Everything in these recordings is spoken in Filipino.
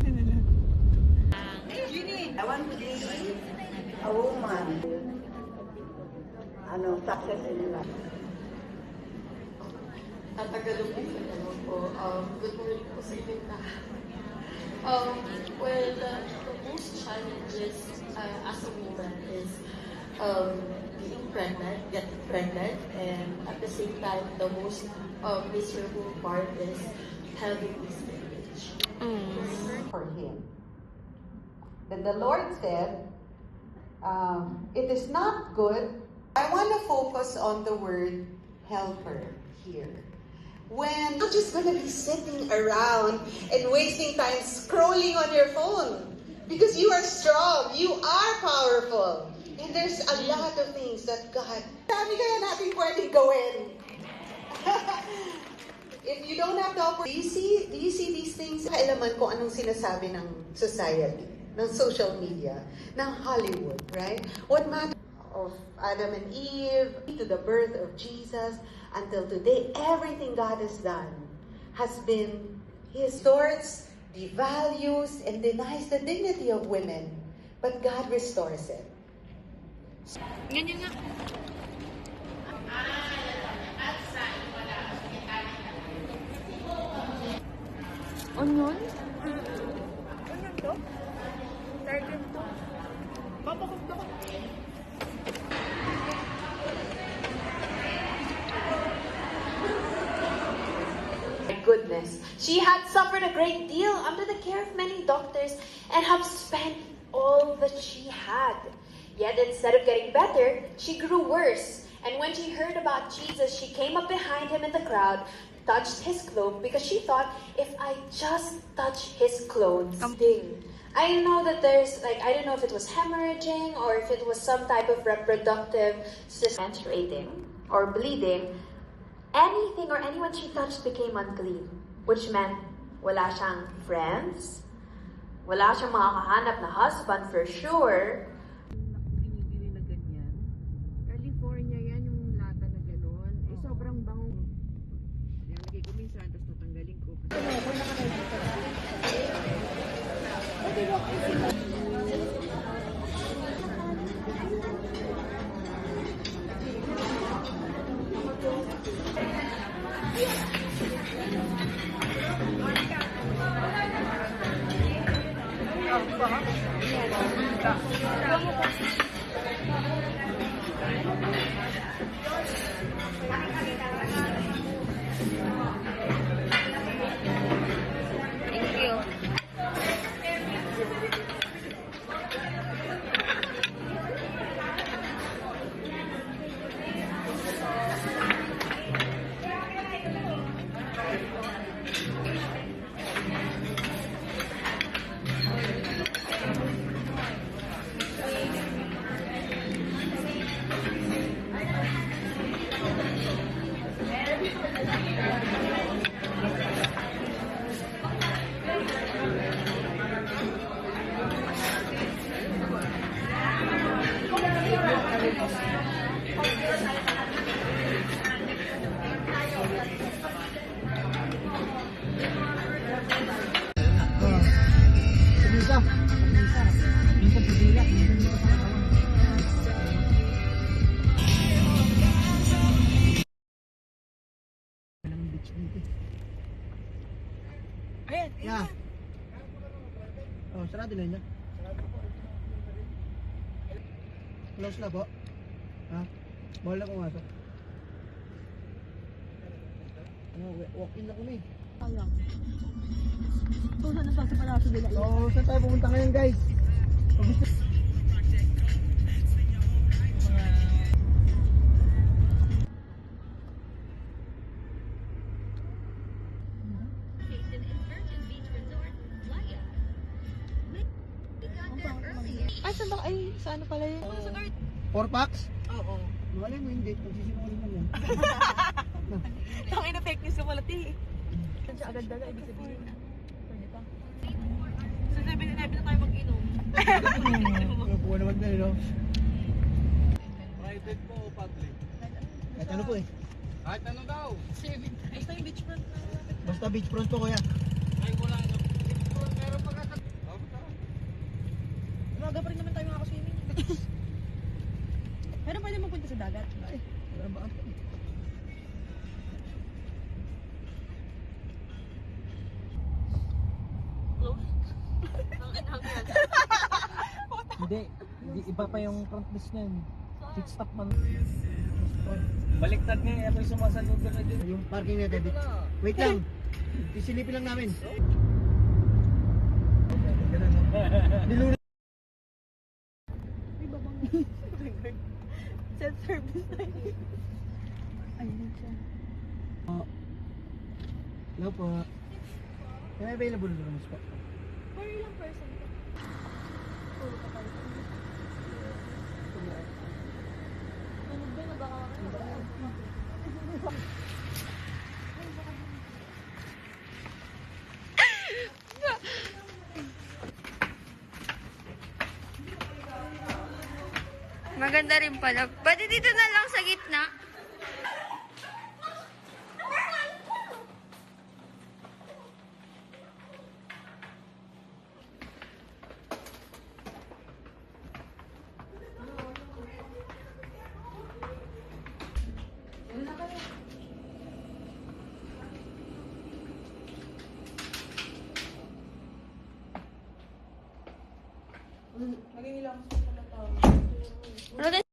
I want to be a woman. Success in life. Tagalogin sa tanong po. Good morning po sa inyo na. The most challenges as a woman is being pregnant, getting pregnant, and at the same time, the most miserable part is having miscarriage. For him. Then the Lord said, it is not good. I want to focus on the word helper here. When you're not just going to be sitting around and wasting time scrolling on your phone, because you are strong, you are powerful, and there's a lot of things that God, dami kaya natin pwedeng gawin. If you don't have the opportunity, do you see these things? Kailaman ko anong sinasabi ng society, ng social media, ng Hollywood, right? What matters of Adam and Eve to the birth of Jesus until today, everything God has done has been, He distorts, devalues, and denies the dignity of women. But God restores it. Ganyan nga. Onion? Onion to? Target to? Papakot ako. Goodness. She had suffered a great deal under the care of many doctors and have spent all that she had. Yet instead of getting better, she grew worse. And when she heard about Jesus, she came up behind him in the crowd, touched his cloak, because she thought, if I just touch his clothes, ding. I know that there's, I don't know if it was hemorrhaging or if it was some type of reproductive system menstruating or bleeding. Anything or anyone she touched became unclean, which meant wala siyang friends, wala siyang makakahanap na husband for sure. Binibili na ganyan. California yan, yung lata na gano'n. Eh, sobrang bango. Yan, lagay ko minsan, tapos tatanggalin ko. Ayan, yeah. Oh, sarado na niya. Close na po. Ha? Bawal na pumasok. Walk-in na kami. Sayang. So, saan na sa palaso nila? So, saan tayo pumunta ngayon, guys? Ay, saan ba? Ay, sa ano pala yun? 4 packs? Oo. Malay mo hindi. Magsisinungaling mo yan. Tangin na fake news ko pala, ti. Saan siya agad dala, ibig sabihin. Pwede pa. Sa 7-Eleven na tayo mag-inom. Nabuha naman na, no? Private po o public? Kahit ano po eh. Kahit ano daw. Basta yung beachfront na. Basta beachfront po, kuya. Ay, wala na. Meron pa ka dagat. Ay, wala ba ito? Hindi, iba pa yung front desk na yun. Pit stop man. Baliktad nga eh. Ako yung sumasagot na din. Yung parking na David. Wait lang. Isilipin lang namin. Nilulog. Self-service na yun. Ayun siya. Hello po. May available na rooms po. For ilang person ka? Puro ka pala. Tunog ba na baka Maganda rin pala. Pwede dito na lang sa gitna. Ano din?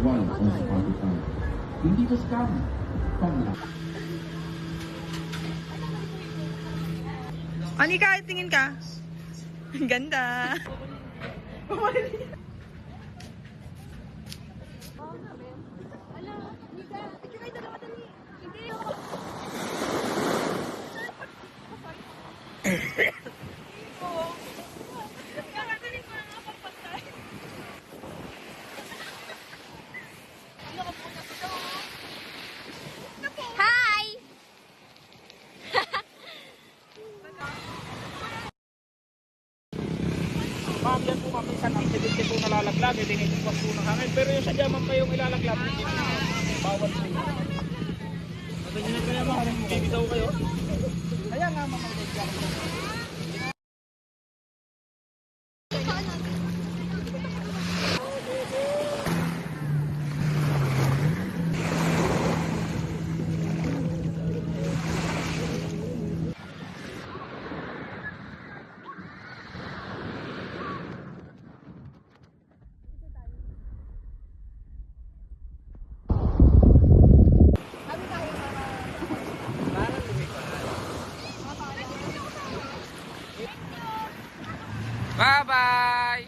Once upon a time. Hindi to scam. Pangla. Anika, tingin ka. Ang ganda. Hi! Ma'am, yan po kami sa activity po nalalaglag. Tinitipas po na kami. Pero yung sa jaman pa yung ilalaglag. Hindi na bawal po. Sabi niyo na kaya ma'am, bibitaw kayo. Kaya nga ma'am, bye-bye!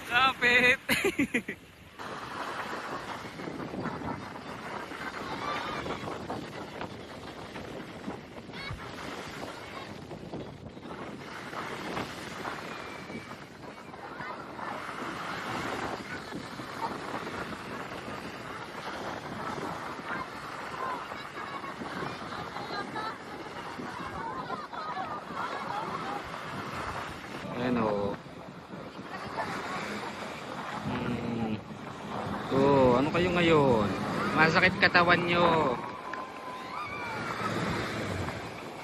Kapit! Ayan o. Ano kayo ngayon? Masakit katawan nyo.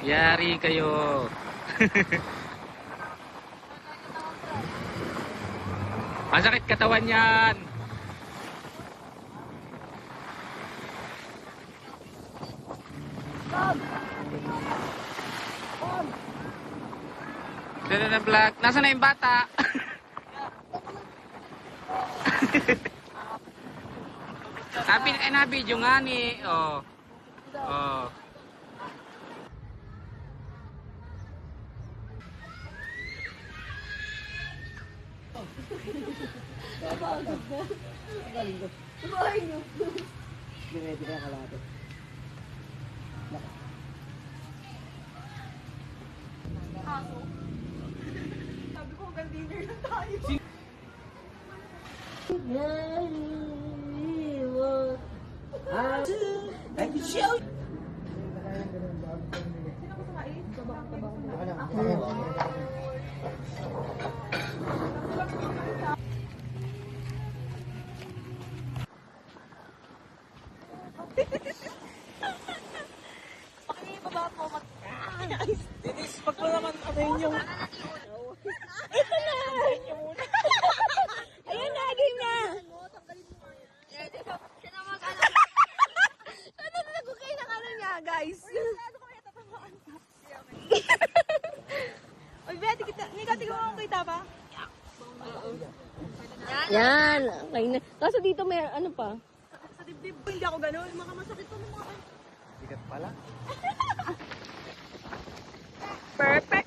Yari kayo. Masakit katawan yan. Dito na vlog. Nasaan na yung bata? Nabidyo nga ni. Oh. Oh. Ready ka kalado. Yan. Okay na. Kaso dito may ano pa. Hindi ako ganun. Mga masakit pa mga Sikat pala. perfect.